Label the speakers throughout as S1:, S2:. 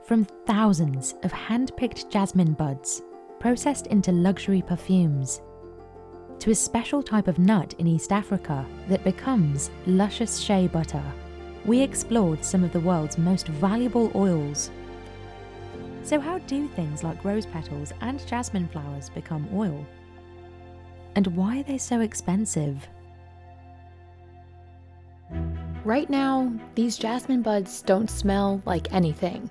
S1: from thousands of hand-picked jasmine buds processed into luxury perfumes, to a special type of nut in East Africa that becomes luscious shea butter, we explored some of the world's most valuable oils. So how do things like rose petals and jasmine flowers become oil? And why are they so expensive?
S2: Right now, these jasmine buds don't smell like anything.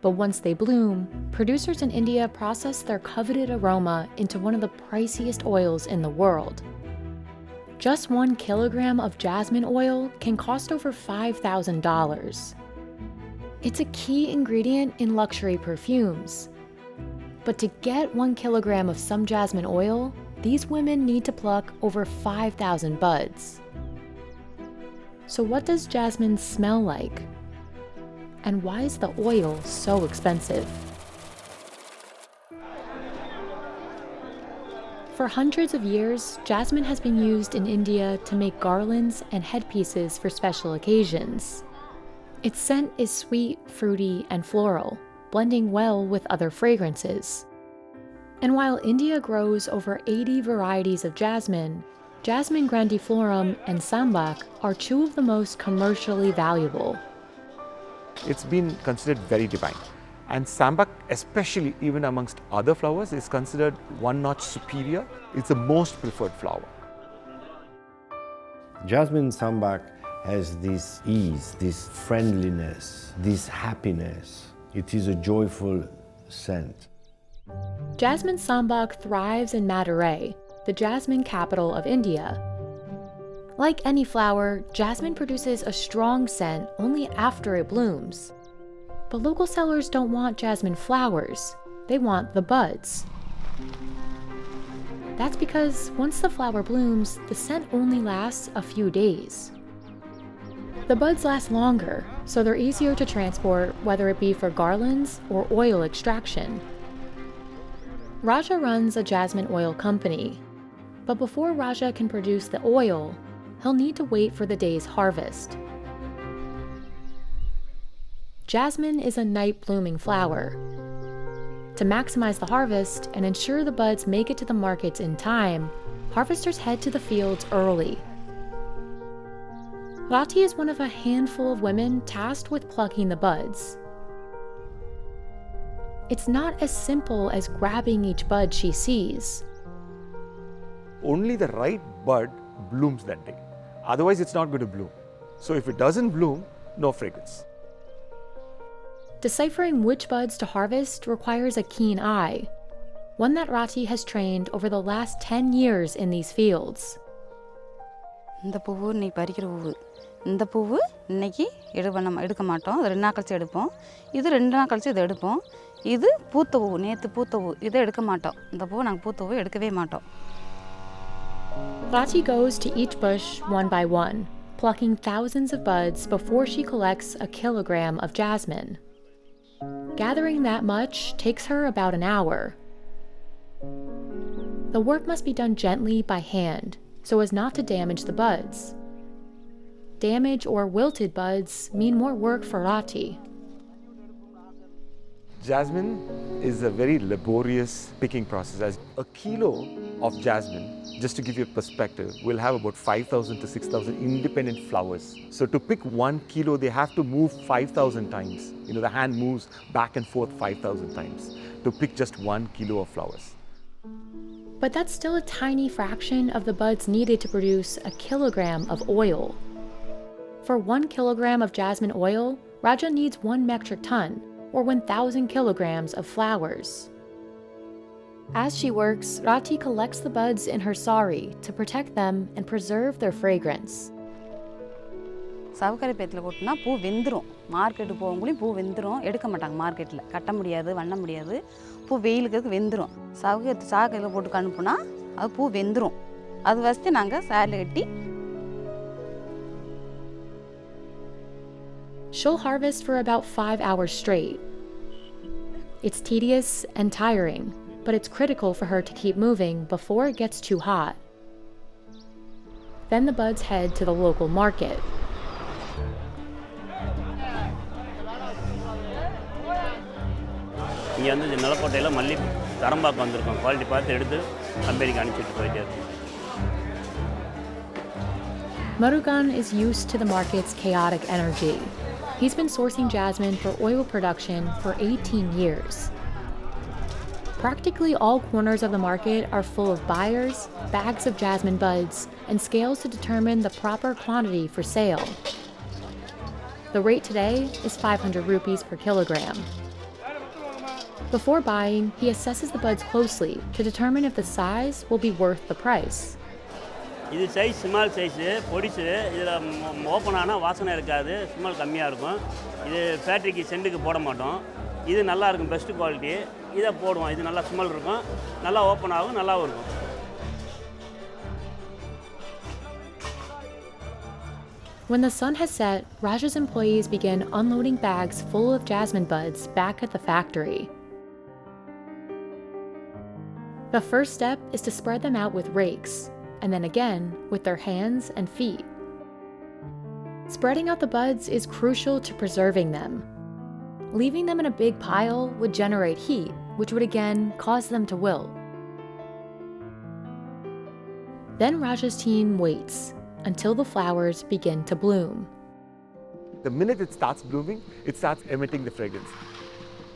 S2: But once they bloom, producers in India process their coveted aroma into one of the priciest oils in the world. Just 1 kilogram of jasmine oil can cost over $5,000. It's a key ingredient in luxury perfumes. But to get 1 kilogram of some jasmine oil, these women need to pluck over 5,000 buds. So what does jasmine smell like? And why is the oil so expensive? For hundreds of years, jasmine has been used in India to make garlands and headpieces for special occasions. Its scent is sweet, fruity, and floral, blending well with other fragrances. And while India grows over 80 varieties of jasmine, Jasmine grandiflorum and sambac are two of the most commercially valuable.
S3: It's been considered very divine. And sambac, especially even amongst other flowers, is considered one notch superior. It's the most preferred flower.
S4: Jasmine sambac has this ease, this friendliness, this happiness. It is a joyful scent.
S2: Jasmine sambac thrives in Madurai, the jasmine capital of India. Like any flower, jasmine produces a strong scent only after it blooms. But local sellers don't want jasmine flowers, they want the buds. That's because once the flower blooms, the scent only lasts a few days. The buds last longer, so they're easier to transport, whether it be for garlands or oil extraction. Raja runs a jasmine oil company. But before Raja can produce the oil, he'll need to wait for the day's harvest. Jasmine is a night-blooming flower. To maximize the harvest and ensure the buds make it to the markets in time, harvesters head to the fields early. Rati is one of a handful of women tasked with plucking the buds. It's not as simple as grabbing each bud she sees.
S3: Only the right bud blooms that day. Otherwise, it's not going to bloom. So if it doesn't bloom, no fragrance.
S2: Deciphering which buds to harvest requires a keen eye, one that Rati has trained over the last 10 years in these fields.
S5: இந்த பூவு இன்னைக்கு பறிக்கிற பூவு இந்த பூவு இன்னைக்கு எடுக்க மாட்டோம் அது 2 நாள் கழிச்சு எடுப்போம் இது 2 நாள் கழிச்சு இதை எடுப்போம் இது பூத்த பூவு நேத்து பூத்த பூவு இதை எடுக்க மாட்டோம் இந்த பூவை நாங்கள் பூத்த பூவை எடுக்கவே மாட்டோம்.
S2: Rati goes to each bush one by one, plucking thousands of buds before she collects a kilogram of jasmine. Gathering that much takes her about an hour. The work must be done gently by hand, so as not to damage the buds. Damaged or wilted buds mean more work for Rati.
S3: Jasmine is a very laborious picking process. As a kilo of jasmine, just to give you a perspective, will have about 5,000 to 6,000 independent flowers. So to pick 1 kilo, they have to move 5,000 times. The hand moves back and forth 5,000 times to pick just 1 kilo of flowers.
S2: But that's still a tiny fraction of the buds needed to produce a kilogram of oil. For 1 kilogram of jasmine oil, Raja needs 1 metric ton, or 1,000 kilograms of flowers. As she works, Rati collects the buds in her sari to protect them and preserve their fragrance.
S5: சவுக்கரை பேத்தில் கொட்டினா பூ வெந்துடும். Market போகவங்களையும் பூ வெந்துடும். எடுக்க மாட்டாங்க மார்க்கெட்டில். கட்ட முடியாது, வண்ண முடியாது. பூ வெயிலுக்கு வெந்துடும். சாக்கையில் போட்டு அனுப்புனா அது பூ வெந்துடும். அது வச்சு நாங்கள் சேரில் கட்டி.
S2: She'll harvest for about 5 hours straight. It's tedious and tiring, but it's critical for her to keep moving before it gets too hot. Then the buds head to the local market.
S6: இங்கே வந்து நிலக்கோட்டையில் மல்லி தரம்பாக்கு வந்திருக்கோம். Quality பார்த்து எடுத்து கம்பெனிக்கு அனுப்பிச்சிட்டு போயிட்டே இருக்கோம்.
S2: Argan is used to the market's chaotic energy. He's been sourcing jasmine for oil production for 18 years. Practically all corners of the market are full of buyers, bags of jasmine buds, and scales to determine the proper quantity for sale. The rate today is 500 rupees per kilogram. Before buying, he assesses the buds closely to determine if the size will be worth the price.
S6: இது size small size பொடிசு. இதில் open ஆனால் வாசனை இருக்காது, smell கம்மியாக இருக்கும். இது ஃபேக்ட்ரிக்கு சென்ட்டுக்கு போட மாட்டோம். இது நல்லா இருக்கும், பெஸ்ட் குவாலிட்டி. இதை போடுவோம். இது நல்லா ஸ்மெல் இருக்கும், நல்லா ஓப்பன் ஆகும், நல்லாவும் இருக்கும்.
S2: When the sun has set, Raja's employees begin unloading bags full of jasmine buds back at the factory. The first step is to spread them out with rakes, and then again with their hands and feet. Spreading out the buds is crucial to preserving them. Leaving them in a big pile would generate heat, which would again cause them to wilt. Then Raja's team waits until the flowers begin to bloom.
S3: The minute it starts blooming, it starts emitting the fragrance.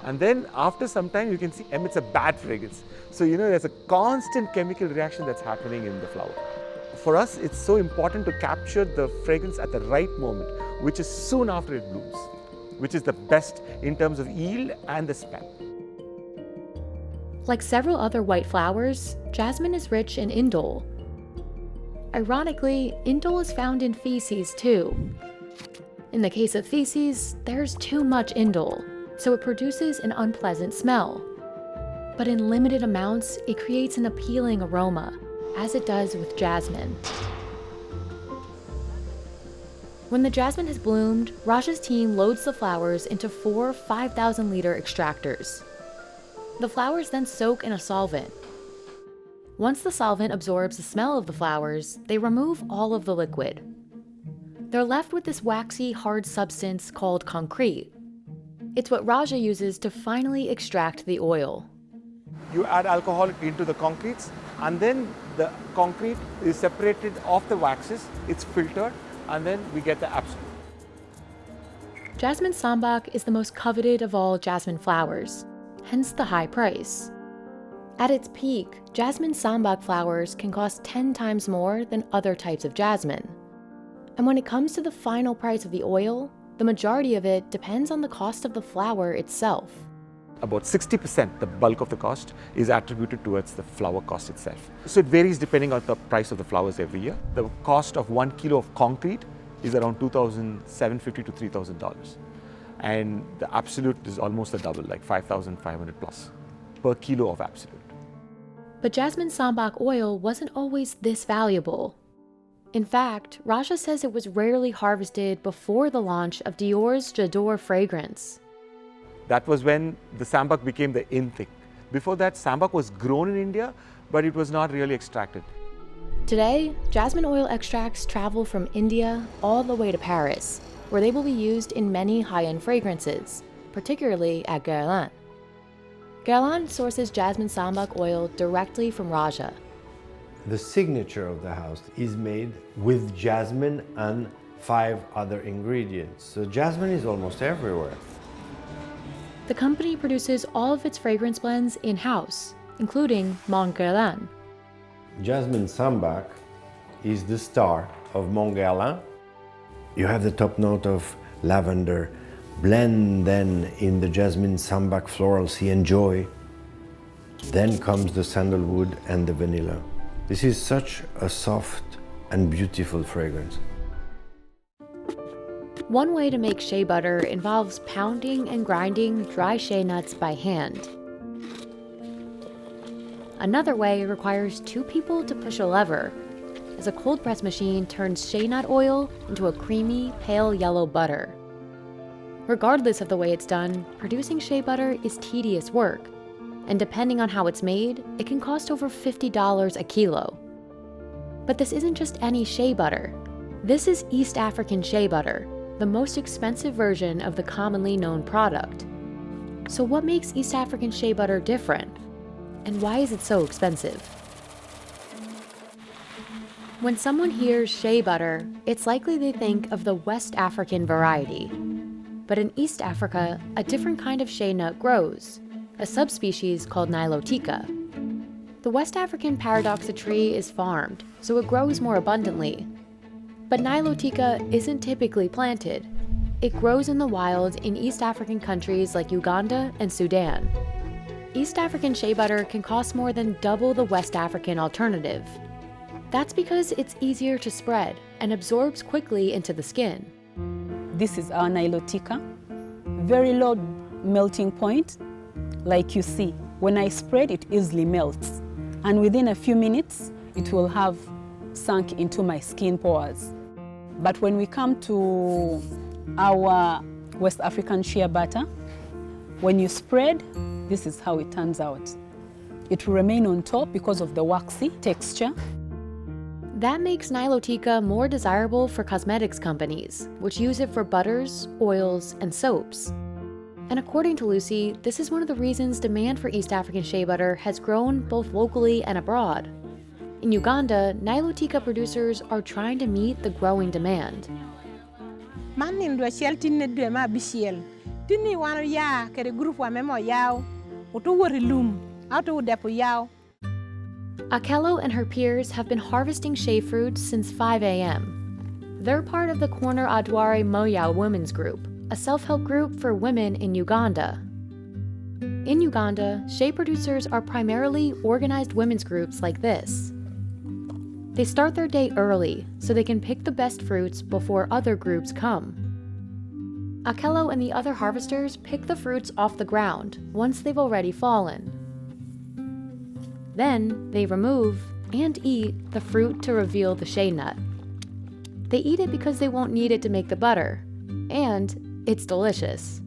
S3: And then after some time, you can see emits a bad fragrance. So, there's a constant chemical reaction that's happening in the flower. For us, it's so important to capture the fragrance at the right moment, which is soon after it blooms, which is the best in terms of yield and the smell.
S2: Like several other white flowers, jasmine is rich in indole. Ironically, indole is found in feces too. In the case of feces, there's too much indole, so it produces an unpleasant smell. But in limited amounts, it creates an appealing aroma, as it does with jasmine. When the jasmine has bloomed, Raja's team loads the flowers into 4 5,000-liter extractors. The flowers then soak in a solvent. Once the solvent absorbs the smell of the flowers, they remove all of the liquid. They're left with this waxy, hard substance called concrete. It's what Raja uses to finally extract the oil.
S3: You add alcohol into the concretes, and then the concrete is separated off the waxes, it's filtered, and then we get the absolute.
S2: Jasmine Sambak is the most coveted of all jasmine flowers, hence the high price. At its peak, jasmine Sambak flowers can cost 10 times more than other types of jasmine. And when it comes to the final price of the oil, the majority of it depends on the cost of the flower itself.
S3: About 60%, the bulk of the cost, is attributed towards the flower cost itself. So it varies depending on the price of the flowers every year. The cost of 1 kilo of concrete is around $2,750 to $3,000. And the absolute is almost the double, like 5,500 plus per kilo of absolute.
S2: But jasmine Sambak oil wasn't always this valuable. In fact, Raja says it was rarely harvested before the launch of Dior's J'adore fragrance.
S3: That was when the Sambak became the in thing. Before that, Sambak was grown in India, but it was not really extracted.
S2: Today, jasmine oil extracts travel from India all the way to Paris, where they will be used in many high-end fragrances, particularly at Guerlain. Guerlain sources jasmine Sambak oil directly from Raja.
S4: The signature of the house is made with jasmine and 5 other ingredients. So jasmine is almost everywhere.
S2: The company produces all of its fragrance blends in-house, including Mont Guerlain.
S4: Jasmine Sambak is the star of Mont Guerlain. You have the top note of lavender, blend then in the jasmine Sambak florals you enjoy. Then comes the sandalwood and the vanilla. This is such a soft and beautiful fragrance.
S2: One way to make shea butter involves pounding and grinding dry shea nuts by hand. Another way requires 2 people to push a lever, as a cold press machine turns shea nut oil into a creamy, pale yellow butter. Regardless of the way it's done, producing shea butter is tedious work, and depending on how it's made, it can cost over $50 a kilo. But this isn't just any shea butter. This is East African shea butter, the most expensive version of the commonly known product. So what makes East African shea butter different? And why is it so expensive? When someone hears shea butter, it's likely they think of the West African variety. But in East Africa, a different kind of shea nut grows, a subspecies called Nilotica. The West African paradoxa tree is farmed, so it grows more abundantly. But Nilotica isn't typically planted. It grows in the wild in East African countries like Uganda and Sudan. East African shea butter can cost more than double the West African alternative. That's because it's easier to spread and absorbs quickly into the skin.
S7: This is our Nilotica. Very low melting point. Like you see, when I spread, it easily melts. And within a few minutes, it will have sunk into my skin pores. But when we come to our West African shea butter, when you spread, this is how it turns out. It will remain on top because of the waxy texture.
S2: That makes Nilotica more desirable for cosmetics companies, which use it for butters, oils, and soaps. And according to Lucy, this is one of the reasons demand for East African shea butter has grown both locally and abroad. In Uganda, Nilotica producers are trying to meet the growing demand. Akello and her peers have been harvesting shea fruits since 5 a.m. They're part of the Corner Adware Moya Women's Group, a self-help group for women in Uganda. In Uganda, shea producers are primarily organized women's groups like this. They start their day early so they can pick the best fruits before other groups come. Akello and the other harvesters pick the fruits off the ground once they've already fallen. Then they remove and eat the fruit to reveal the shea nut. They eat it because they won't need it to make the butter, and it's delicious.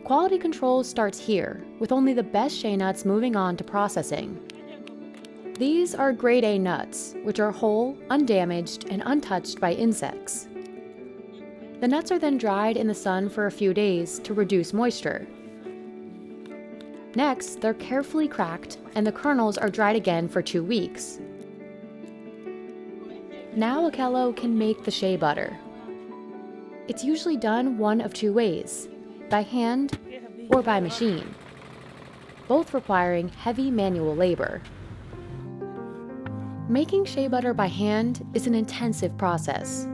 S2: Quality control starts here, with only the best shea nuts moving on to processing. These are grade A nuts, which are whole, undamaged, and untouched by insects. The nuts are then dried in the sun for a few days to reduce moisture. Next, they're carefully cracked, and the kernels are dried again for 2 weeks. Now Akello can make the shea butter. It's usually done one of 2 ways, by hand or by machine, both requiring heavy manual labor. Making shea butter by hand is an intensive process.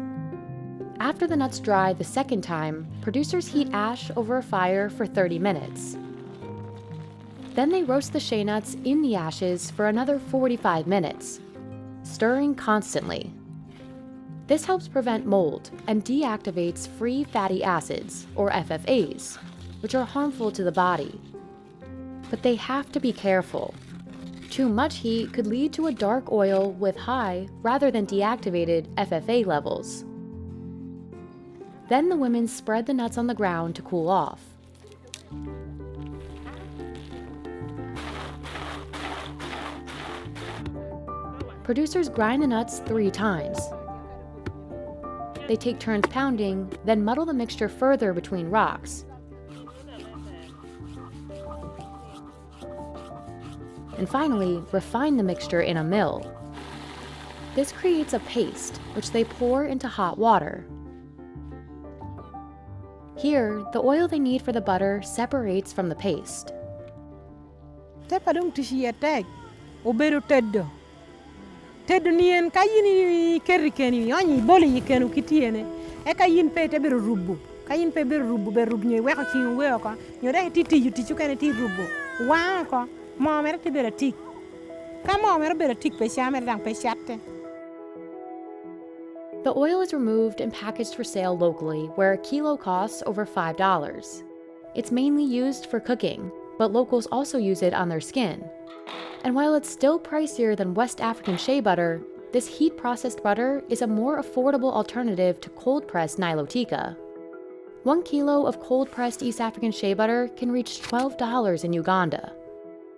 S2: After the nuts dry the second time, producers heat ash over a fire for 30 minutes. Then they roast the shea nuts in the ashes for another 45 minutes, stirring constantly. This helps prevent mold and deactivates free fatty acids, or FFAs, which are harmful to the body. But they have to be careful. Too much heat could lead to a dark oil with high, rather than deactivated, FFA levels. Then the women spread the nuts on the ground to cool off. Producers grind the nuts 3 times. They take turns pounding, then muddle the mixture further between rocks. And finally, refine the mixture in a mill. This creates a paste, which they pour into hot water. Here, the oil they need for the butter separates from the paste.
S8: Teddo nien kayini kerikeni oni boli yikenu kitiene e kayin pe te beru rubu kayin pe beru rubu be rubu nyi weko chi weko nyore titi yuti chukene ti rubu wa ko mo mere te bera tik ka mo mere bera tik pe sha mere dang pe chatte.
S2: The oil is removed and packaged for sale locally, where a kilo costs over $5. It's mainly used for cooking, but locals also use it on their skin. And while it's still pricier than West African shea butter, this heat-processed butter is a more affordable alternative to cold-pressed Nilotica. 1 kilo of cold-pressed East African shea butter can reach $12 in Uganda.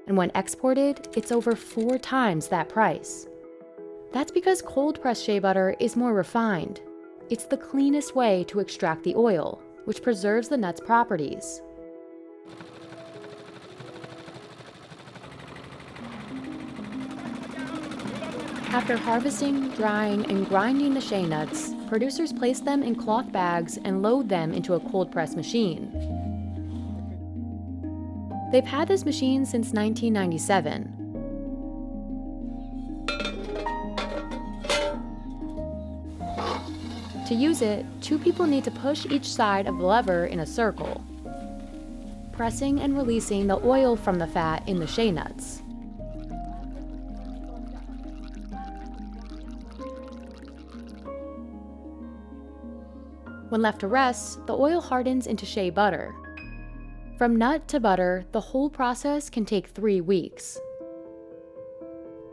S2: And when exported, it's over 4 times that price. That's because cold-pressed shea butter is more refined. It's the cleanest way to extract the oil, which preserves the nut's properties. After harvesting, drying, and grinding the shea nuts, producers place them in cloth bags and load them into a cold press machine. They've had this machine since 1997. To use it, 2 people need to push each side of the lever in a circle, pressing and releasing the oil from the fat in the shea nuts. When left to rest, the oil hardens into shea butter. From nut to butter, the whole process can take 3 weeks.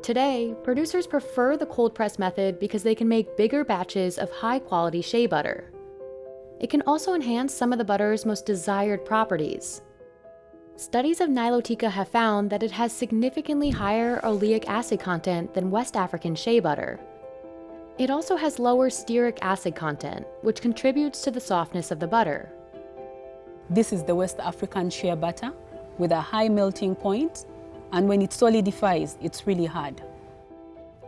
S2: Today, producers prefer the cold press method because they can make bigger batches of high-quality shea butter. It can also enhance some of the butter's most desired properties. Studies of Nilotica have found that it has significantly higher oleic acid content than West African shea butter. It also has lower stearic acid content, which contributes to the softness of the butter.
S7: This is the West African shea butter with a high melting point, and when it solidifies, it's really hard.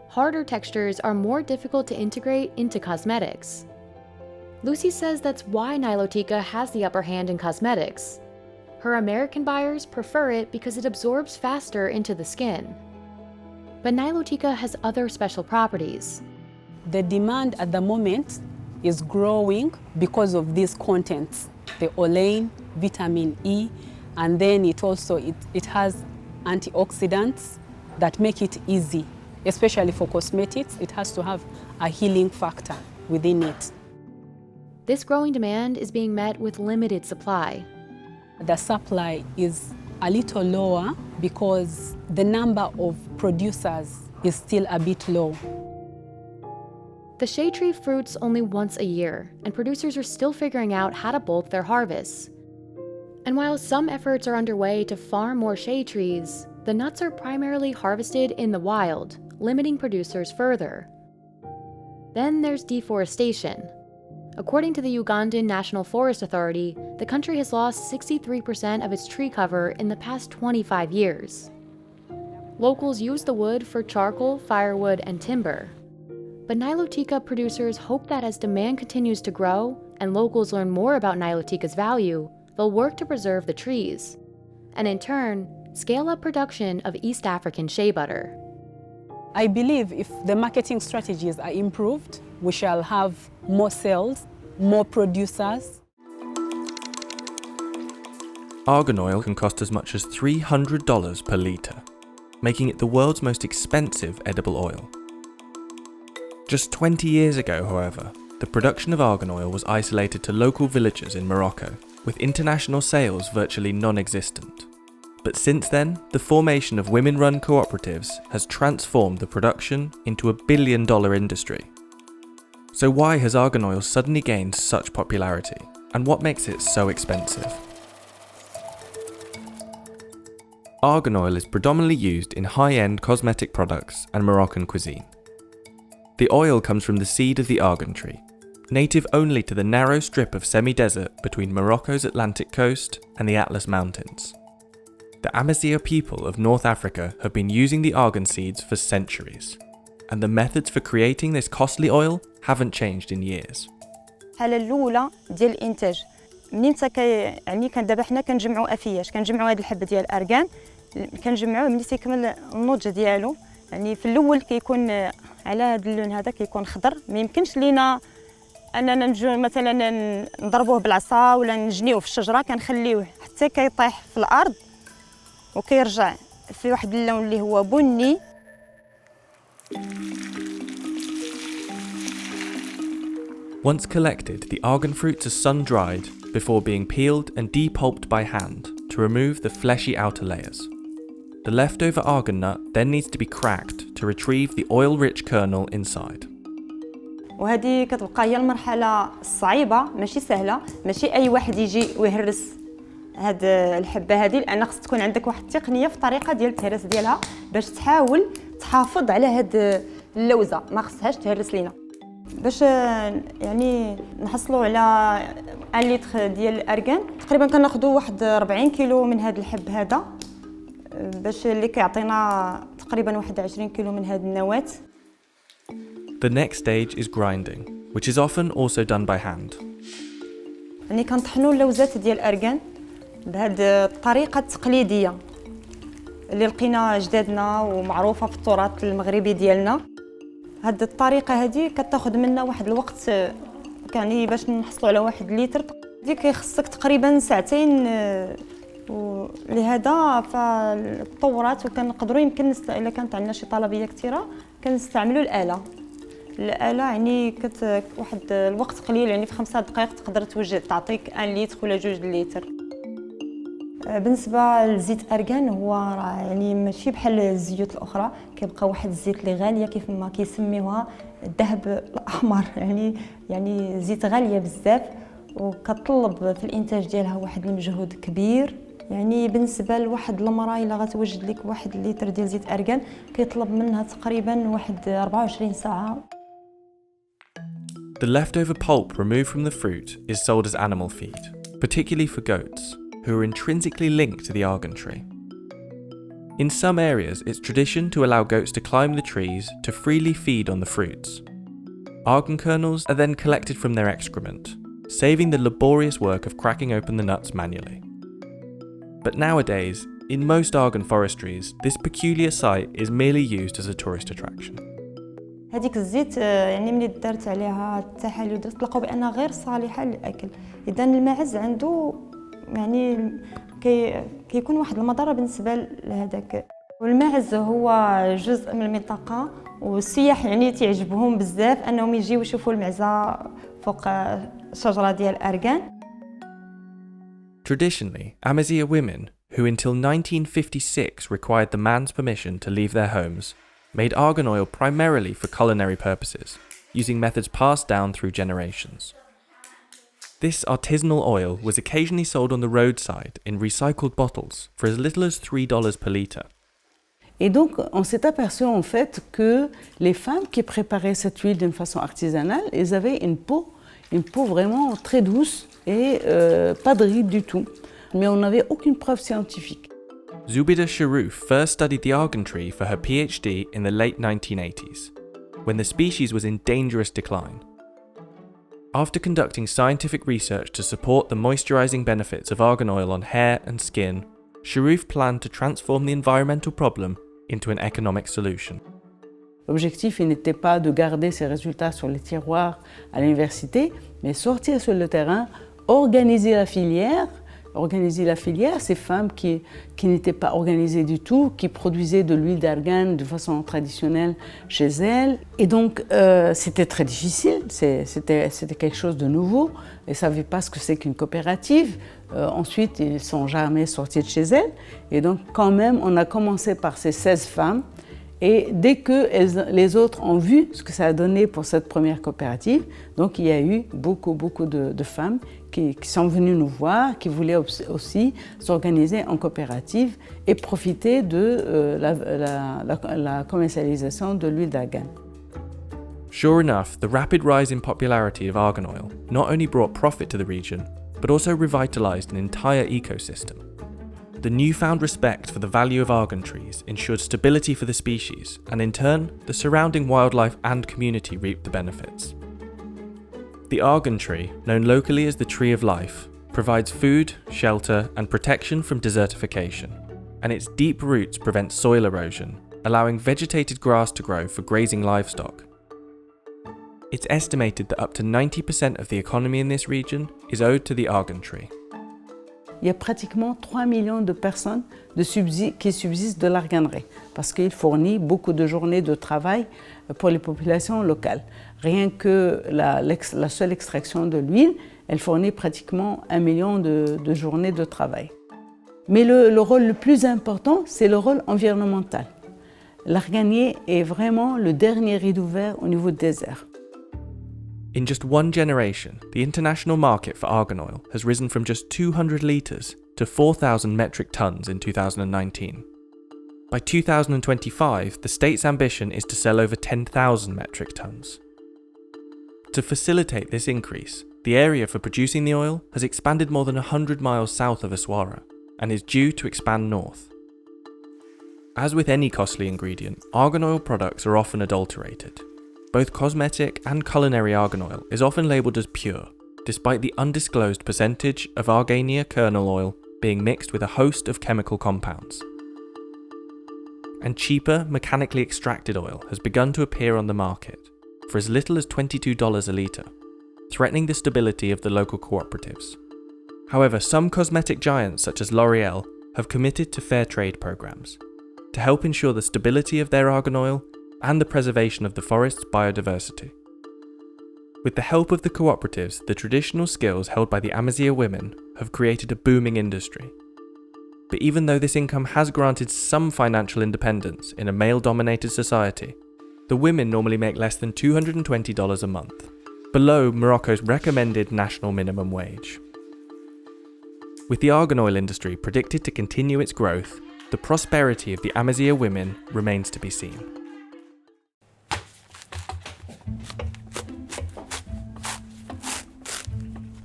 S2: Harder textures are more difficult to integrate into cosmetics. Lucy says that's why Nilotica has the upper hand in cosmetics. Her American buyers prefer it because it absorbs faster into the skin. But Nilotica has other special properties.
S7: The demand at the moment is growing because of these contents, the olein, vitamin E, and then it has antioxidants that make it easy, especially for cosmetics. It has to have a healing factor within it.
S2: This growing demand is being met with limited supply.
S7: The supply is a little lower because the number of producers is still a bit low.
S2: The shea tree fruits only once a year, and producers are still figuring out how to bulk their harvests. And while some efforts are underway to farm more shea trees, the nuts are primarily harvested in the wild, limiting producers further. Then there's deforestation. According to the Ugandan National Forest Authority, the country has lost 63% of its tree cover in the past 25 years. Locals use the wood for charcoal, firewood, and timber. But Nilotica producers hope that as demand continues to grow and locals learn more about Nilotica's value, they'll work to preserve the trees, and in turn, scale up production of East African shea butter.
S7: I believe if the marketing strategies are improved, we shall have more sales, more producers.
S9: Argan oil can cost as much as $300 per litre, making it the world's most expensive edible oil. Just 20 years ago, however, the production of argan oil was isolated to local villages in Morocco, with international sales virtually non-existent. But since then, the formation of women-run cooperatives has transformed the production into $1 billion industry. So why has argan oil suddenly gained such popularity, and what makes it so expensive? Argan oil is predominantly used in high-end cosmetic products and Moroccan cuisine. The oil comes from the seed of the argan tree, native only to the narrow strip of semi-desert between Morocco's Atlantic coast and the Atlas Mountains. The Amazigh people of North Africa have been using the argan seeds for centuries, and the methods for creating this costly oil haven't changed in years.
S10: الحالة الأولى ديال الإنتاج منين يعني كان دابا حنا كنجمعوا أفياش كنجمعوا هذه الحبة ديال الأرغان كنجمعوه ملي تيكمل النضج ديالو يعني في الأول كيكون على هذا اللون هذا كيكون خضر ما يمكنش لينا أننا نجو مثلا نضربوه بالعصا ولا نجنيوه في الشجرة كنخليوه حتى كيطيح في الأرض وكيرجع في واحد اللون اللي هو بني.
S9: Once collected, the argan fruits are sun-dried before being peeled and depulped by hand to remove the fleshy outer layers. The leftover argan nut then needs to be cracked to retrieve the oil-rich kernel inside.
S10: وهذه كتبقى هي المرحلة الصعيبة ماشي سهلة ماشي أي واحد يجي ويهرس هاد الحبة هذه لأن خص تكون عندك واحد التقنية في الطريقة ديال التهريس ديالها باش تحاول تحافظ على هاد اللوزة ما خصهاش تهرس لينا. باش يعني نحصلوا على 1 لتر ديال الارغان تقريبا كناخذوا واحد 40 كيلو من هذا الحب هذا باش اللي كيعطينا تقريبا واحد 20 كيلو من هذه النواة.
S9: The next stage is grinding, which is often also done by hand.
S10: يعني كنطحنوا اللوزات ديال الارغان بهذه الطريقه التقليديه اللي لقينا جدادنا ومعروفه في التراث المغربي ديالنا. هذه الطريقه هذه كتاخذ منا واحد الوقت يعني باش نحصلوا على 1 لتر دي كيخصك تقريبا ساعتين ولهذا فالتطورات وكنقدروا يمكن الا كانت عندنا شي طلبيه كثيره كنستعملوا الاله يعني واحد الوقت قليل يعني في 5 دقائق تقدر توجد تعطيك 1 لتر ولا 2 لتر. بالنسبه لزيت ارغان هو يعني ماشي بحال الزيوت الاخرى كيبقى واحد الزيت اللي غاليه كيف ما كيسميوها الذهب الاحمر يعني زيت غاليه بزاف وكتطلب في الانتاج ديالها واحد المجهود كبير. يعني بالنسبه لواحد المراه الا غتوجد لك 1 لتر ديال زيت ارغان كيطلب منها تقريبا واحد 24 ساعه.
S9: The leftover pulp removed from the fruit is sold as animal feed, particularly for goats, who are intrinsically linked to the argan tree. In some areas, it's tradition to allow goats to climb the trees to freely feed on the fruits. Argan kernels are then collected from their excrement, saving the laborious work of cracking open the nuts manually. But nowadays, in most argan forestries, this peculiar site is merely used as a tourist attraction.
S10: هذيك الزيت يعني ملي دارت عليها التحاليل تلقاو بانها غير صالحه للاكل. اذا الماعز عنده يعني كيكون واحد المضره بالنسبه لهذاك. والماعز هو جزء من المنطقه والسياح يعني تعجبهم بزاف انهم يجيو يشوفوا المعزه فوق الشجره ديال الارغان.
S9: Traditionally, Amazigh women, who until 1956 required the man's permission to leave their homes, made argan oil primarily for culinary purposes, using methods passed down through generations. This artisanal oil was occasionally sold on the roadside in recycled bottles for as little as $3 per litre.
S7: Et donc, on s'est aperçu en fait que les femmes qui préparaient cette huile d'une façon artisanale, elles avaient une peau vraiment très douce et pas de rides du tout. Mais on n'avait aucune preuve scientifique.
S9: Zubida Sharouf first studied the argan tree for her PhD in the late 1980s, when the species was in dangerous decline. After conducting scientific research to support the moisturizing benefits of argan oil on hair and skin, Sharouf planned to transform the environmental problem into an economic solution.
S7: L'objectif n'était pas de garder ces résultats sur les tiroirs à l'université, mais sortir sur le terrain, organiser la filière, ces femmes qui n'étaient pas organisées du tout, qui produisaient de l'huile d'argan de façon traditionnelle chez elles. Et donc, c'était très difficile, c'était quelque chose de nouveau. Elles ne savaient pas ce que c'est qu'une coopérative. Ensuite, ils ne sont jamais sortis de chez elles. Et donc, quand même, on a commencé par ces 16 femmes. Et dès que les autres ont vu ce que ça a donné pour cette première coopérative, donc il y a eu beaucoup de femmes qui sont venues nous voir, qui voulaient aussi s'organiser en coopérative et profiter de la commercialisation de l'huile d'argan.
S9: Sure enough, the rapid rise in popularity of argan oil not only brought profit to the region, but also revitalized an entire ecosystem. The newfound respect for the value of argan trees ensured stability for the species, and in turn, the surrounding wildlife and community reaped the benefits. The argan tree, known locally as the tree of life, provides food, shelter, and protection from desertification, and its deep roots prevent soil erosion, allowing vegetated grass to grow for grazing livestock. It's estimated that up to 90% of the economy in this region is owed to the argan tree.
S7: Il y a pratiquement 3 millions de personnes qui subsistent de l'arganerie parce qu'il fournit beaucoup de journées de travail pour les populations locales. Rien que la seule extraction de l'huile, elle fournit pratiquement 1 million de journées de travail. Mais le rôle le plus important, c'est le rôle environnemental. L'arganier est vraiment le dernier rideau vert au niveau du désert.
S9: In just one generation, the international market for argan oil has risen from just 200 litres to 4,000 metric tonnes in 2019. By 2025, the state's ambition is to sell over 10,000 metric tonnes. To facilitate this increase, the area for producing the oil has expanded more than 100 miles south of Aswara and is due to expand north. As with any costly ingredient, argan oil products are often adulterated. Both cosmetic and culinary argan oil is often labelled as pure, despite the undisclosed percentage of Argania kernel oil being mixed with a host of chemical compounds. And cheaper, mechanically extracted oil has begun to appear on the market for as little as $22 a litre, threatening the stability of the local cooperatives. However, some cosmetic giants such as L'Oreal have committed to fair trade programs to help ensure the stability of their argan oil and the preservation of the forest's biodiversity. With the help of the cooperatives, the traditional skills held by the Amazigh women have created a booming industry. But even though this income has granted some financial independence in a male-dominated society, the women normally make less than $220 a month, below Morocco's recommended national minimum wage. With the argan oil industry predicted to continue its growth, the prosperity of the Amazigh women remains to be seen.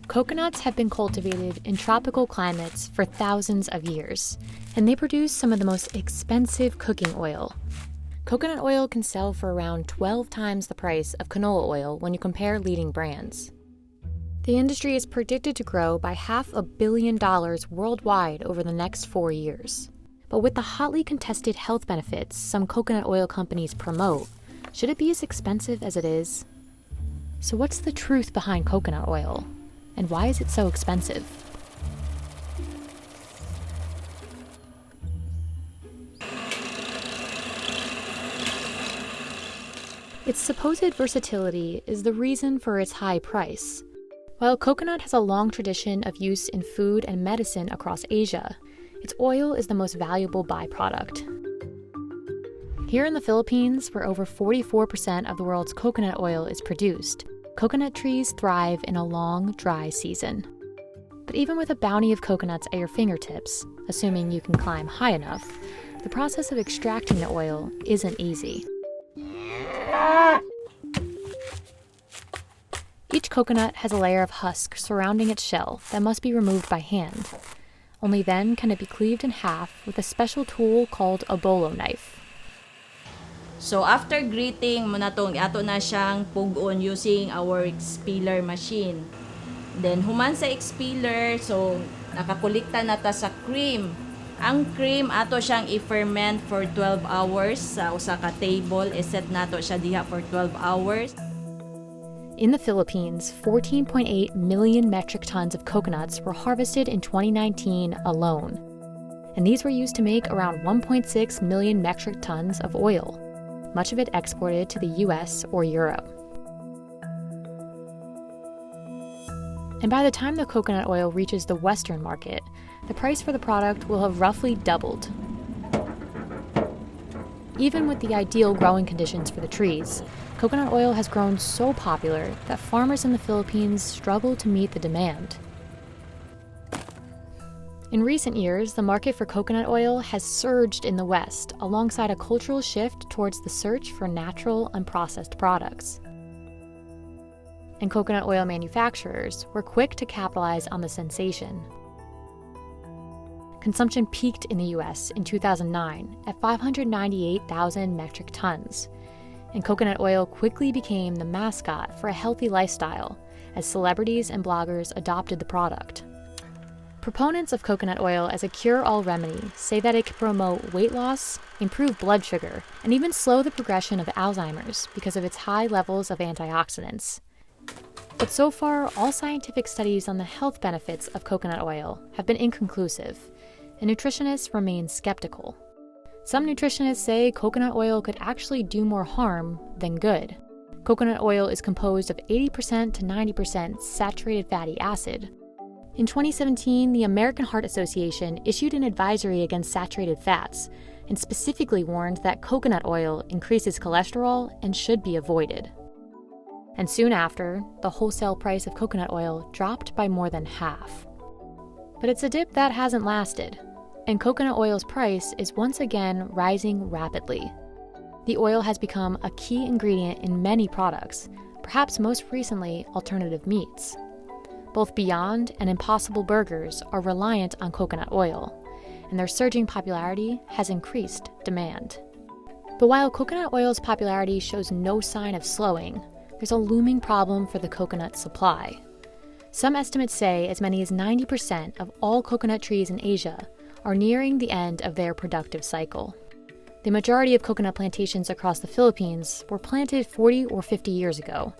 S2: Coconuts have been cultivated in tropical climates for thousands of years, and they produce some of the most expensive cooking oil. Coconut oil can sell for around 12 times the price of canola oil when you compare leading brands. The industry is predicted to grow by $500 million worldwide over the next 4 years. But with the hotly contested health benefits some coconut oil companies promote, should it be as expensive as it is? So what's the truth behind coconut oil? And why is it so expensive? Its supposed versatility is the reason for its high price. While coconut has a long tradition of use in food and medicine across Asia, its oil is the most valuable byproduct. Here in the Philippines, where over 44% of the world's coconut oil is produced, coconut trees thrive in a long, dry season. But even with a bounty of coconuts at your fingertips, assuming you can climb high enough, the process of extracting the oil isn't easy. Each coconut has a layer of husk surrounding its shell that must be removed by hand. Only then can it be cleaved in half with a special tool called a bolo knife.
S11: So after grating, ato na siyang pugon using our expeller machine. Then human sa expeller, so nakakolekta na ta sa cream. Ang cream ato siyang i-ferment for 12 hours sa usa ka table. Iset nato siya diha for 12 hours.
S2: In the Philippines, 14.8 million metric tons of coconuts were harvested in 2019 alone. And these were used to make around 1.6 million metric tons of oil, much of it exported to the US or Europe. And by the time the coconut oil reaches the Western market, the price for the product will have roughly doubled. Even with the ideal growing conditions for the trees, coconut oil has grown so popular that farmers in the Philippines struggle to meet the demand. In recent years, the market for coconut oil has surged in the West alongside a cultural shift towards the search for natural, unprocessed products. And coconut oil manufacturers were quick to capitalize on the sensation. Consumption peaked in the US in 2009 at 598,000 metric tons, and coconut oil quickly became the mascot for a healthy lifestyle as celebrities and bloggers adopted the product. Proponents of coconut oil as a cure-all remedy say that it can promote weight loss, improve blood sugar, and even slow the progression of Alzheimer's because of its high levels of antioxidants. But so far, all scientific studies on the health benefits of coconut oil have been inconclusive, and nutritionists remain skeptical. Some nutritionists say coconut oil could actually do more harm than good. Coconut oil is composed of 80% to 90% saturated fatty acid. In 2017, the American Heart Association issued an advisory against saturated fats and specifically warned that coconut oil increases cholesterol and should be avoided. And soon after, the wholesale price of coconut oil dropped by more than half. But it's a dip that hasn't lasted, and coconut oil's price is once again rising rapidly. The oil has become a key ingredient in many products, perhaps most recently alternative meats. Both Beyond and Impossible Burgers are reliant on coconut oil, and their surging popularity has increased demand. But while coconut oil's popularity shows no sign of slowing, there's a looming problem for the coconut supply. Some estimates say as many as 90% of all coconut trees in Asia are nearing the end of their productive cycle. The majority of coconut plantations across the Philippines were planted 40 or 50 years ago,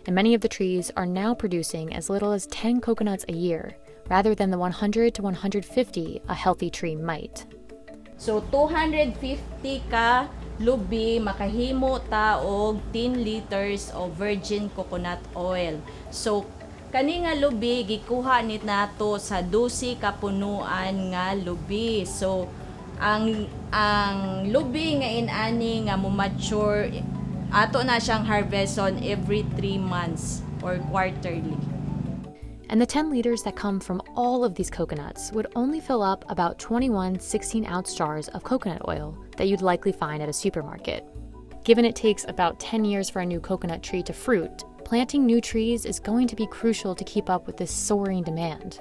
S2: and many of the trees are now producing as little as 10 coconuts a year, rather than the 100 to 150 a healthy tree might.
S11: So 250 ka lubi makahimo ta og 10 liters of virgin coconut oil. So kani nga lubi gikuha nit nato sa 12 ka punuan nga lubi. So ang lubi nga inani nga mo mature ato na siyang harvest on every 3 months or quarterly.
S2: And the 10 liters that come from all of these coconuts would only fill up about 21 16-ounce jars of coconut oil that you'd likely find at a supermarket. Given it takes about 10 years for a new coconut tree to fruit, planting new trees is going to be crucial to keep up with this soaring demand.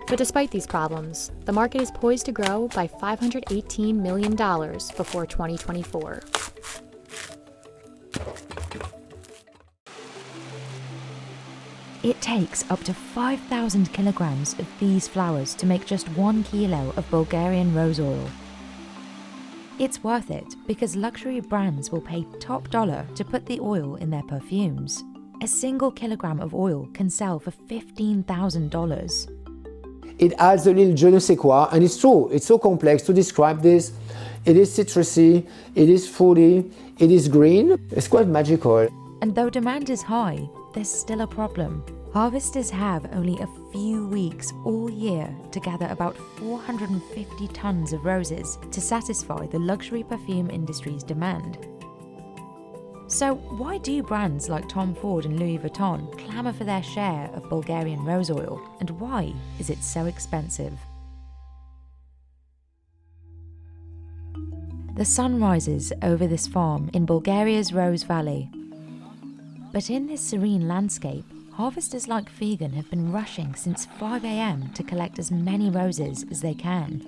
S2: But despite these problems, the market is poised to grow by $518 million before 2024.
S1: It takes up to 5,000 kilograms of these flowers to make just 1 kilo of Bulgarian rose oil. It's worth it because luxury brands will pay top dollar to put the oil in their perfumes. A single kilogram of oil can sell for $15,000.
S12: It adds a little je ne sais quoi, and it's true, it's so complex to describe this. It is citrusy, it is fruity, it is green, it's quite magical.
S1: And though demand is high, there's still a problem. Harvesters have only a few weeks all year to gather about 450 tons of roses to satisfy the luxury perfume industry's demand. So why do brands like Tom Ford and Louis Vuitton clamour for their share of Bulgarian rose oil, and why is it so expensive? The sun rises over this farm in Bulgaria's Rose Valley. But in this serene landscape, harvesters like Vegan have been rushing since 5 a.m. to collect as many roses as they can.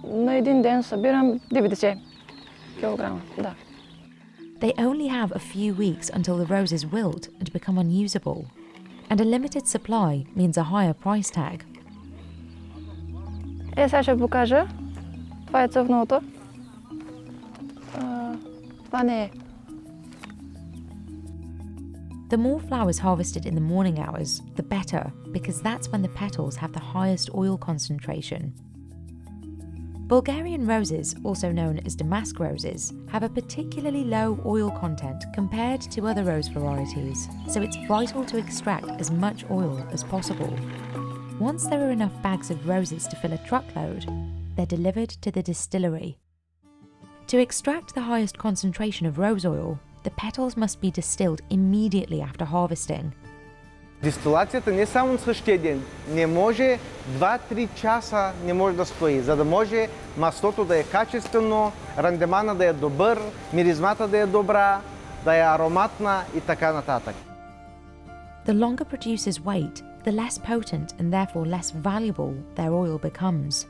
S10: На един ден събирам 90 килограма, да.
S1: They only have a few weeks until the roses wilt and become unusable. And a limited supply means a higher price tag.
S10: Сега ще покажа. Това е цъфното. Това не е.
S1: The more flowers harvested in the morning hours, the better, because that's when the petals have the highest oil concentration. Bulgarian roses, also known as damask roses, have a particularly low oil content compared to other rose varieties, so it's vital to extract as much oil as possible. Once there are enough bags of roses to fill a truckload, they're delivered to the distillery. To extract the highest concentration of rose oil, the petals must be distilled immediately after harvesting.
S13: Дистилацията не само на същия ден, не може 2-3 часа не може да стои, за да може маслото да е качествено, рандемана да е добър, миризмата да е добра, да е ароматна и така нататък.
S1: The longer producers wait, the less potent and therefore less valuable their oil becomes.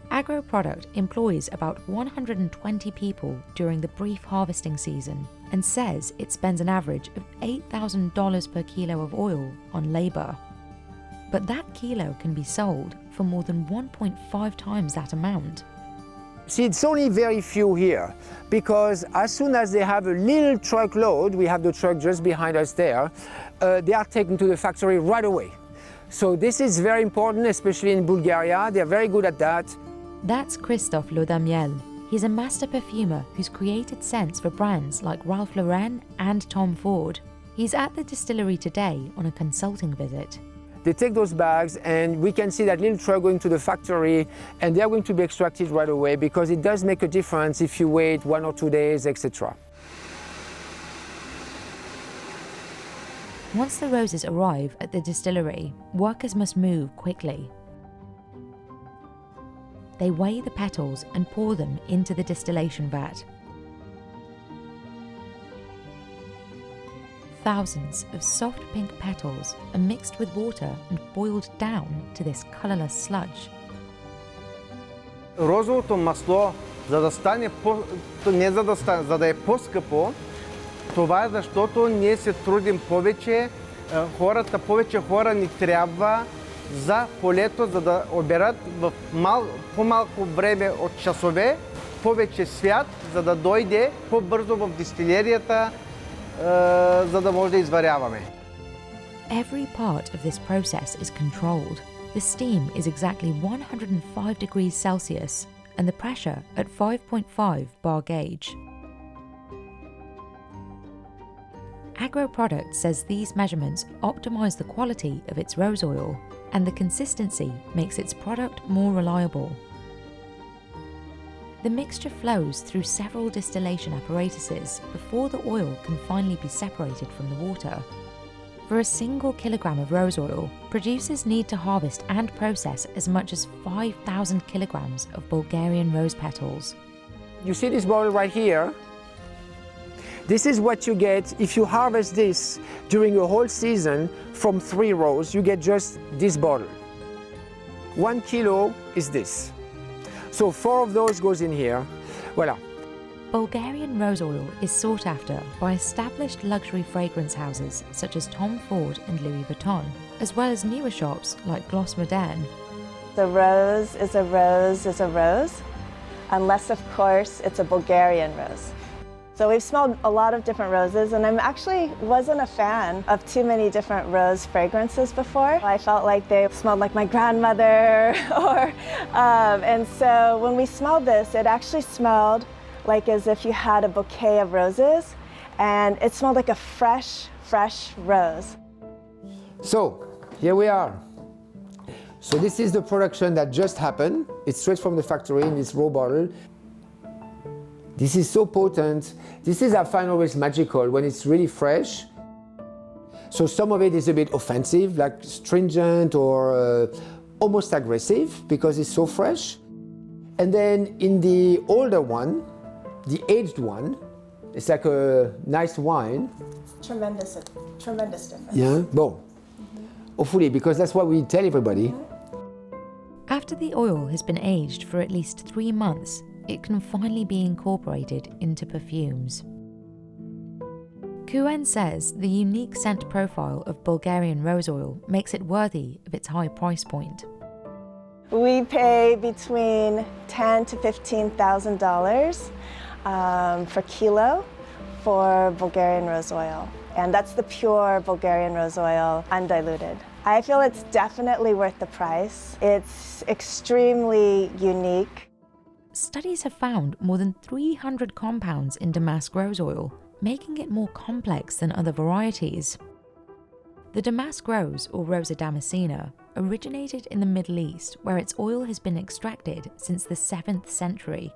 S1: AgroProduct employs about 120 people during the brief harvesting season and says it spends an average of $8,000 per kilo of oil on labour. But that kilo can be sold for more than 1.5 times that amount.
S12: See, it's only very few here, because as soon as they have a little truckload, we have the truck just behind us there, they are taken to the factory right away. So this is very important, especially in Bulgaria. They're very good at that.
S1: That's Christophe Lodamiel. He's a master perfumer who's created scents for brands like Ralph Lauren and Tom Ford. He's at the distillery today on a consulting visit.
S12: They take those bags and we can see that little truck going to the factory, and they're going to be extracted right away, because it does make a difference if you wait 1 or 2 days, etc.
S1: Once the roses arrive at the distillery, workers must move quickly. They weigh the petals and pour them into the distillation vat. thousands of soft pink petals are mixed with water and boiled down to this colourless sludge.
S13: Розовото масло, за да стане не за да стане, за да е по-скъпо, това е защото ние се трудим повече, повече хора ни трябва за полето, за да оберат в по-малко време от часове повече свят, за да дойде по-бързо в дистилерията, за да може да изваряваме.
S1: Every part of this process is controlled. The steam is exactly 105 degrees Celsius and the pressure at 5.5 bar gauge. AgroProduct says these measurements optimize the quality of its rose oil, and the consistency makes its product more reliable. The mixture flows through several distillation apparatuses before the oil can finally be separated from the water. For a single kilogram of rose oil, producers need to harvest and process as much as 5,000 kilograms of Bulgarian rose petals.
S12: You see this bottle right here? This is what you get if you harvest this during a whole season from 3 rows. You get just this bottle. 1 kilo is this. So 4 of those goes in here. Voilà.
S1: Bulgarian rose oil is sought after by established luxury fragrance houses such as Tom Ford and Louis Vuitton, as well as newer shops like Gloss Moderne.
S14: The rose is a rose is a rose, unless of course it's a Bulgarian rose. So we've smelled a lot of different roses, and I actually wasn't a fan of too many different rose fragrances before. I felt like they smelled like my grandmother, and so when we smelled this, it actually smelled like as if you had a bouquet of roses, and it smelled like a fresh rose.
S12: So, here we are. So this is the production that just happened. It's straight from the factory in this raw bottle. This is so potent. This is, I find, always magical when it's really fresh. So some of it is a bit offensive, like stringent or almost aggressive because it's so fresh. And then in the older one, the aged one, it's like a nice wine.
S14: Tremendous difference.
S12: Yeah, bon. Hopefully, because that's what we tell everybody.
S1: After the oil has been aged for at least 3 months, it can finally be incorporated into perfumes. Kuen says the unique scent profile of Bulgarian rose oil makes it worthy of its high price point.
S14: We pay between $10,000 to $15,000 per kilo for Bulgarian rose oil. And that's the pure Bulgarian rose oil, undiluted. I feel it's definitely worth the price. It's extremely unique.
S1: Studies have found more than 300 compounds in damask rose oil, making it more complex than other varieties. The damask rose, or Rosa damascena, originated in the Middle East, where its oil has been extracted since the 7th century.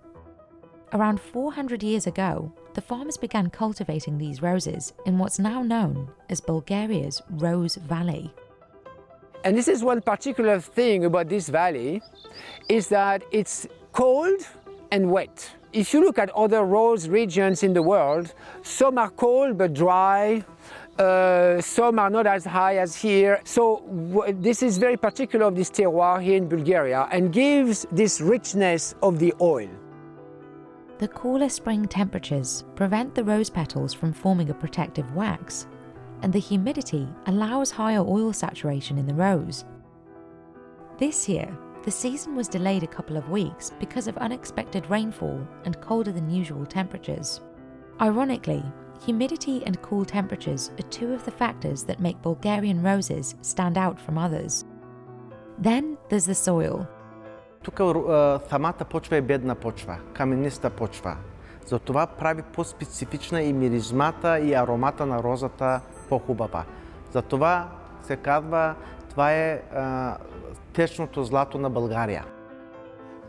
S1: Around 400 years ago, the farmers began cultivating these roses in what's now known as Bulgaria's Rose Valley.
S12: And this is one particular thing about this valley, is that it's cold and wet. If you look at other rose regions in the world, some are cold but dry, some are not as high as here. So this is very particular of this terroir here in Bulgaria and gives this richness of the oil.
S1: The cooler spring temperatures prevent the rose petals from forming a protective wax, and the humidity allows higher oil saturation in the rose. This year, the season was delayed a couple of weeks because of unexpected rainfall and colder than usual temperatures. Ironically, humidity and cool temperatures are 2 of the factors that make Bulgarian roses stand out from others. Then there's the soil.
S13: Тук самата почва е бедна почва, камениста почва. Затова прави по-специфична и миризмата и аромата на розата по-хубава. Затова се казва, това е течното злато на България.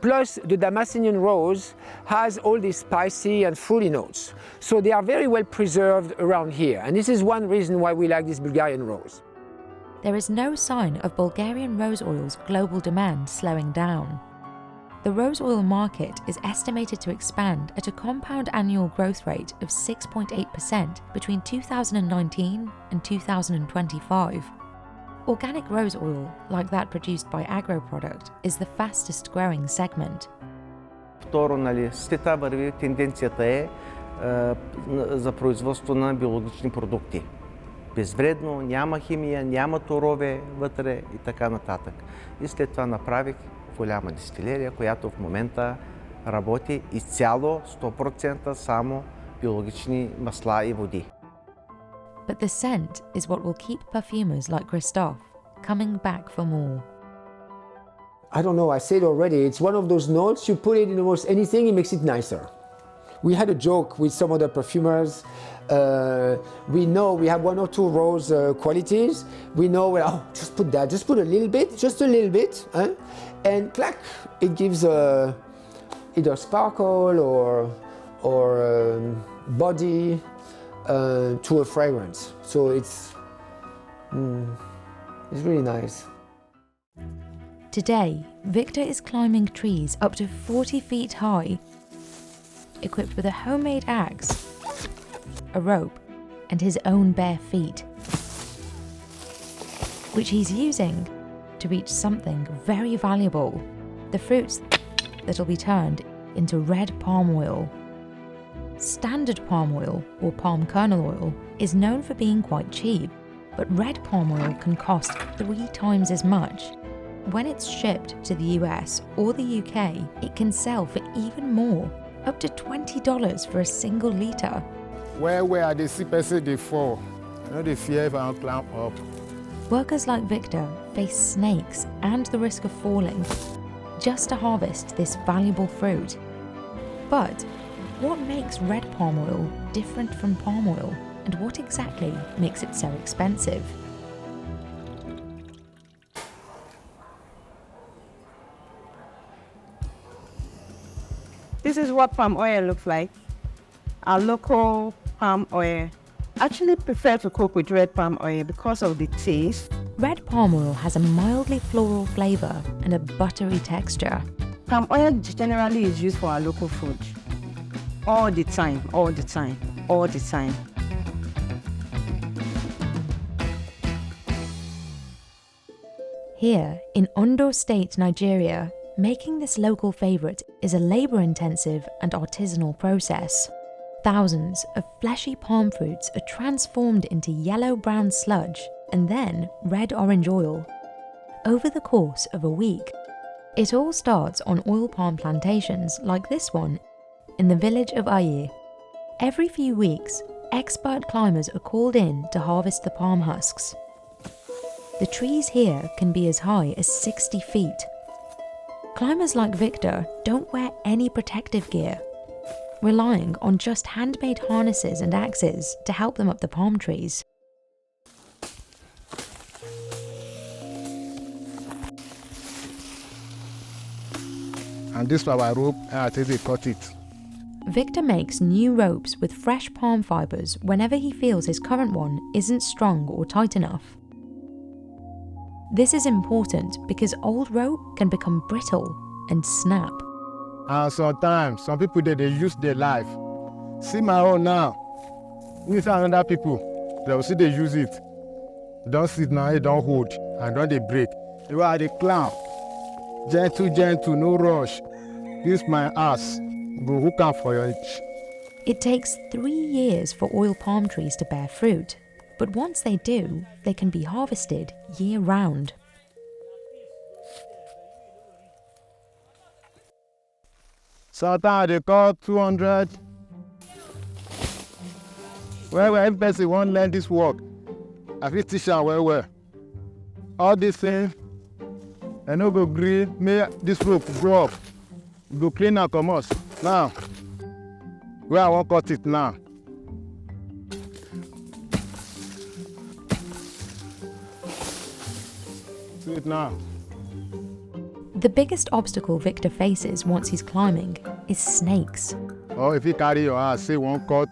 S12: Plus, the Damascenian rose has all these spicy and fruity notes. So they are very well preserved around here. And this is one reason why we like this Bulgarian rose.
S1: There is no sign of Bulgarian rose oil's global demand slowing down. the rose oil market is estimated to expand at a compound annual growth rate of 6.8% between 2019 and 2025. Organic rose oil, like that produced by Agroproduct, is the fastest growing segment.
S13: Второ, света върви, тенденцията е за производство на биологични продукти. Безвредно, няма химия, няма торове вътре и така нататък. И след това направих голяма дистилерия, която в момента работи изцяло 100% само биологични масла и води.
S1: But the scent is what will keep perfumers like Christophe coming back for more.
S12: I don't know, I said already, it's one of those notes, you put it in almost anything, it makes it nicer. We had a joke with some other perfumers. We know we have one or two rose qualities. We know, oh, just put that, just put a little bit, and clack, it gives either sparkle or body to a fragrance. So it's really nice.
S1: Today, Victor is climbing trees up to 40 feet high, equipped with a homemade axe, a rope, and his own bare feet, which he's using to reach something very valuable, the fruits that'll be turned into red palm oil. Standard palm oil, or palm kernel oil, is known for being quite cheap, but red palm oil can cost 3 times as much. When it's shipped to the US or the UK, it can sell for even more, up to $20 for a single litre.
S15: Where they see person they fall, I know they fear if I climb up.
S1: Workers like Victor face snakes and the risk of falling just to harvest this valuable fruit. But what makes red palm oil different from palm oil, and what exactly makes it so expensive?
S16: This is what palm oil looks like. Our local palm oil. I actually prefer to cook with red palm oil because of the taste.
S1: Red palm oil has a mildly floral flavour and a buttery texture.
S16: Palm oil generally is used for our local food. All the time, all the time, all the time.
S1: Here, in Ondo State, Nigeria, making this local favourite is a labour-intensive and artisanal process. Thousands of fleshy palm fruits are transformed into yellow-brown sludge and then red-orange oil over the course of a week. It all starts on oil palm plantations like this one in the village of Aye. Every few weeks, expert climbers are called in to harvest the palm husks. The trees here can be as high as 60 feet. Climbers like Victor don't wear any protective gear, relying on just handmade harnesses and axes to help them up the palm trees.
S15: And this is our rope, and I think they cut it.
S1: Victor makes new ropes with fresh palm fibres whenever he feels his current one isn't strong or tight enough. This is important because old rope can become brittle and snap.
S15: And sometimes, some people they use their life. See my own now. With another people, they will see they use it. Don't sit now, it don't hold, and don't they break. You are the clown. Gentle, no rush. Use my ass. Go hook up for your itch.
S1: It takes 3 years for oil palm trees to bear fruit, but once they do, they can be harvested year-round.
S15: Sometimes they call 200. Well, every person won't learn this work. I feel teach them well. All these things, I no go green, may this rope grow up. Go clean and come out. Now, where I won't cut it now. See it now.
S1: The biggest obstacle Victor faces once he's climbing is snakes.
S15: Or if you carry your ass, say one cut,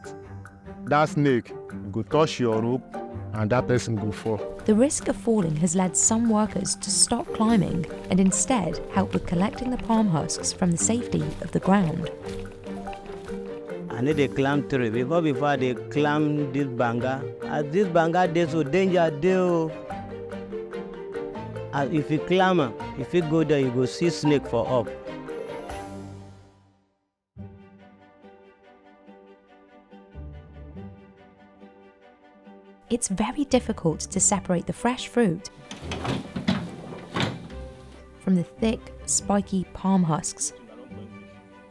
S15: that snake, you go touch your rope, and that person go fall.
S1: The risk of falling has led some workers to stop climbing and instead help with collecting the palm husks from the safety of the ground.
S17: I need a climb tree because before they climb this banga, as this banga there's so danger there. As if you climb, if you go there, you go see snake for up.
S1: It's very difficult to separate the fresh fruit from the thick, spiky palm husks,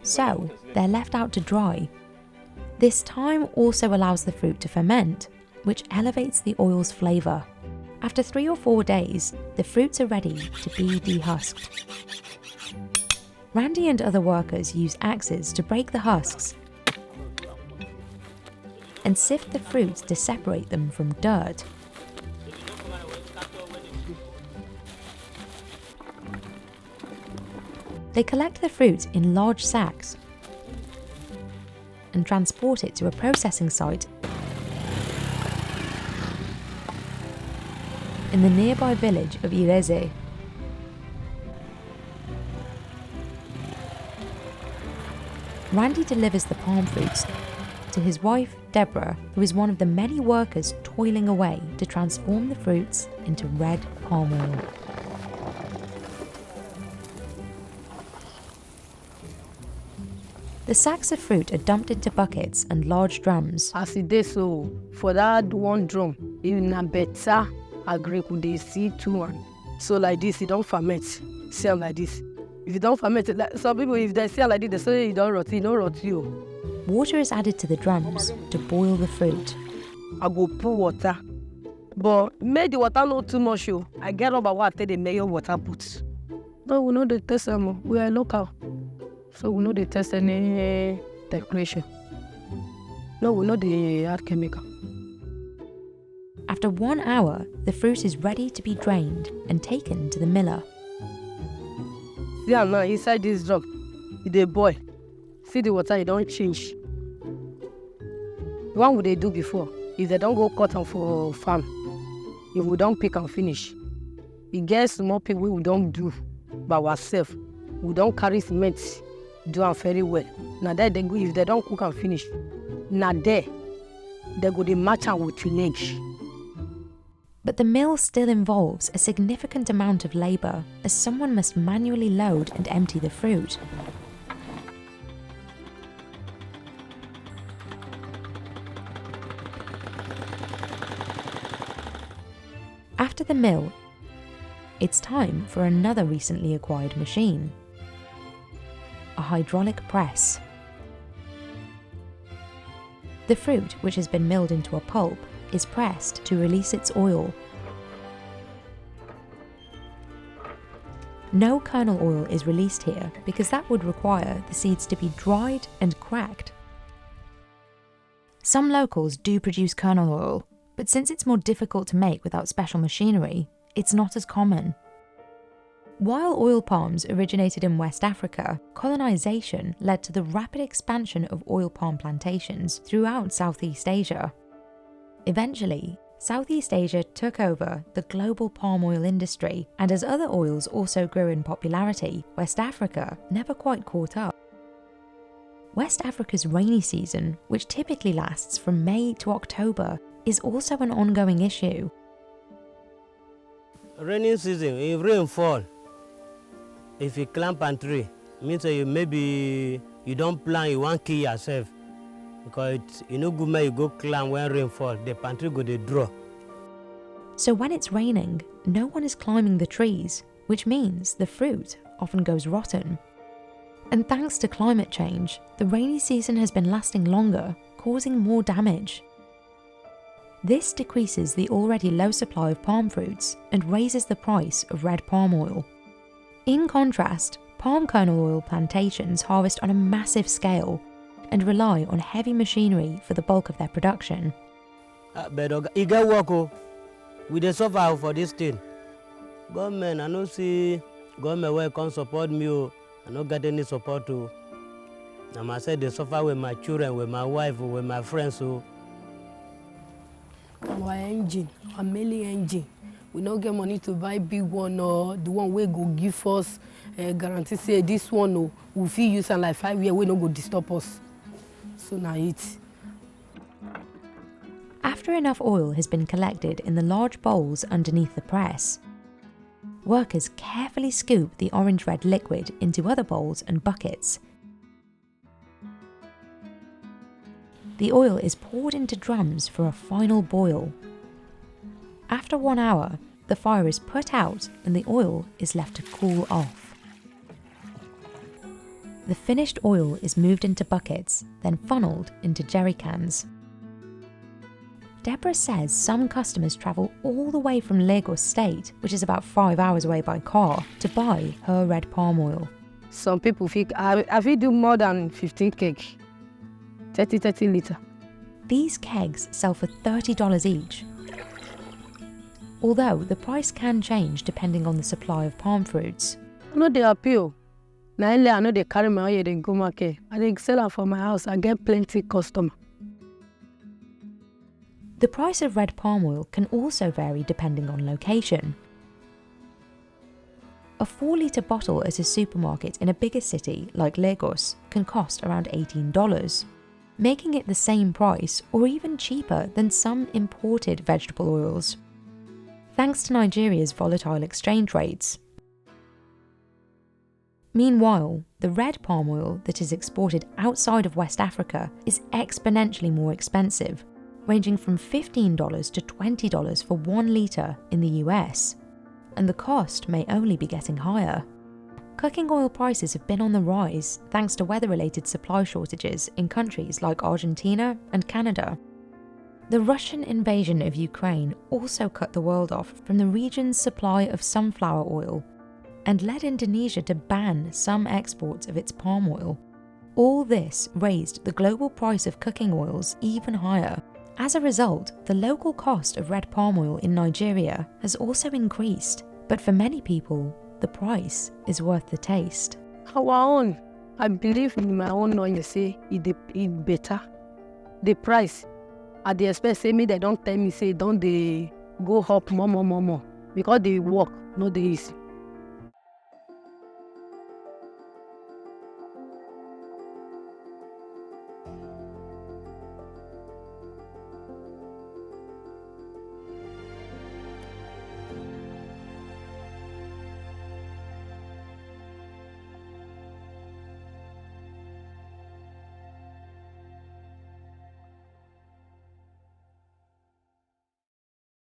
S1: so they're left out to dry. This time also allows the fruit to ferment, which elevates the oil's flavour. After 3 or 4 days, the fruits are ready to be dehusked. Randy and other workers use axes to break the husks and sift the fruits to separate them from dirt. They collect the fruit in large sacks and transport it to a processing site in the nearby village of Ireze. Randy delivers the palm fruits to his wife, Deborah, who is one of the many workers toiling away to transform the fruits into red palm oil. The sacks of fruit are dumped into buckets and large drums.
S18: As it is, so for that one drum, even a better agree with the C2 one. So like this, it don't ferment. Sell like this. If you don't ferment it, like some people, if they sell like this, they say you don't rot, you don't rot you.
S1: Water is added to the drums to boil the fruit.
S18: I go pour water, but make the water not too much. I get about what they make your water put. No, we know the test them. We are local, so we know they test any decoration. No, we know they add chemical.
S1: After 1 hour, the fruit is ready to be drained and taken to the miller.
S18: See now inside this drum, they boil. See the water, it don't change. What would they do before? If they don't go cut them for farm, if we don't pick and finish, it gets more people we don't do by ourselves. We don't carry cement, do them very well. Now there they go, if they don't cook and finish, now there, they go they match them with legs.
S1: But the mill still involves a significant amount of labour, as someone must manually load and empty the fruit. After the mill, it's time for another recently acquired machine: a hydraulic press. The fruit, which has been milled into a pulp, is pressed to release its oil. No kernel oil is released here because that would require the seeds to be dried and cracked. Some locals do produce kernel oil, but since it's more difficult to make without special machinery, it's not as common. While oil palms originated in West Africa, colonization led to the rapid expansion of oil palm plantations throughout Southeast Asia. Eventually, Southeast Asia took over the global palm oil industry, and as other oils also grew in popularity, West Africa never quite caught up. West Africa's rainy season, which typically lasts from May to October, is also an ongoing issue.
S17: Rainy season, if rain fall, if you climb a tree, means that maybe you don't plan, you want to kill yourself. Because you know good man, you go climb when rain fall, the pantry go they draw.
S1: So when it's raining, no one is climbing the trees, which means the fruit often goes rotten. And thanks to climate change, the rainy season has been lasting longer, causing more damage. This decreases the already low supply of palm fruits and raises the price of red palm oil. In contrast, palm kernel oil plantations harvest on a massive scale and rely on heavy machinery for the bulk of their production.
S17: But you get work, we dey suffer for this thing. Government, I no see government where come support me. I no get any support too. I myself dey suffer with my children, with my wife, with my friends.
S18: our engine, our mailing engine. We don't get money to buy big one or the one we go give us guarantee say this one we fit use and like 5 years we no go disturb us. So now it.
S1: After enough oil has been collected in the large bowls underneath the press, workers carefully scoop the orange-red liquid into other bowls and buckets. The oil is poured into drums for a final boil. After 1 hour, the fire is put out and the oil is left to cool off. The finished oil is moved into buckets, then funneled into jerry cans. Deborah says some customers travel all the way from Lagos State, which is about 5 hours away by car, to buy her red palm oil.
S18: Some people think I will do more than 15 cake, 30 litre.
S1: These kegs sell for $30 each. Although the price can change depending on the supply of palm fruits.
S18: I know they appeal. Now I know they carry my oil and go market. I dey sell am for my house. I get plenty customer.
S1: The price of red palm oil can also vary depending on location. A 4-litre bottle at a supermarket in a bigger city like Lagos can cost around $18, making it the same price or even cheaper than some imported vegetable oils, thanks to Nigeria's volatile exchange rates. Meanwhile, the red palm oil that is exported outside of West Africa is exponentially more expensive, ranging from $15 to $20 for 1 litre in the US, and the cost may only be getting higher. Cooking oil prices have been on the rise thanks to weather-related supply shortages in countries like Argentina and Canada. The Russian invasion of Ukraine also cut the world off from the region's supply of sunflower oil and led Indonesia to ban some exports of its palm oil. All this raised the global price of cooking oils even higher. As a result, the local cost of red palm oil in Nigeria has also increased, but for many people, the price is worth the taste.
S18: Our own, I believe in my own oil, you say, it better. The price, at the expense, say me, they don't tell me, say, don't they go up more, because they work, no they easy.